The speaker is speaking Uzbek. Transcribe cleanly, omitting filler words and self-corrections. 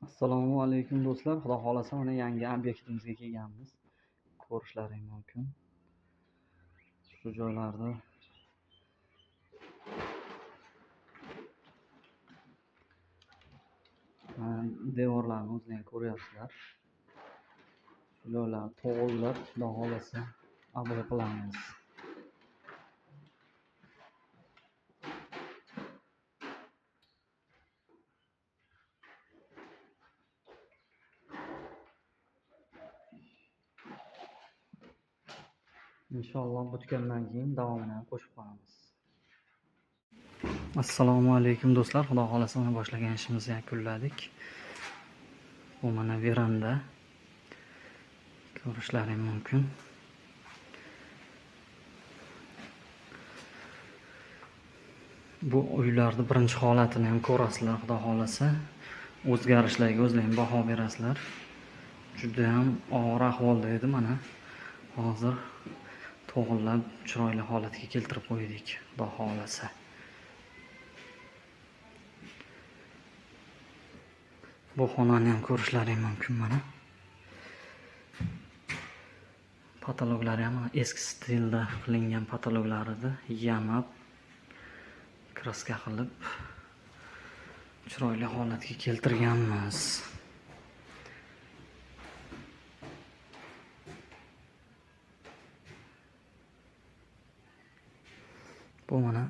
Assalomu alaykum do'stlar. Xudo xolasa mana yangi obyektimizga kelganmiz. Ko'rishlaring mumkin. Shu joylarda devorlarni o'zlaring ko'ryapsizlar. Shu joylar to'g'rilab, xudo xolasa amal qilamiz. Inshaalloh bitgandan keyin davomini ham qo'shib qo'yamiz. Assalomu alaykum do'stlar. Xudo xolasa mana boshlagan ishimizni yakunladik. Bu mana veranda. Ko'rishlaring mumkin. Bu uylarning birinchi holatini ham ko'rasizlar, xudo xolasa. O'zgarishlarga o'zlaring baho berasizlar. Juda ham og'ir ahvolda edi mana. Hozir to'g'rilab chiroyli holatga keltirib qo'ydik, xudo xolasa. Bu xonani ham ko'rishlaring mumkin mana. Patologlari ham eski stilda qilingan patologlar edi. Yamab, kraska qilib chiroyli holatga keltirganmiz. Bu mana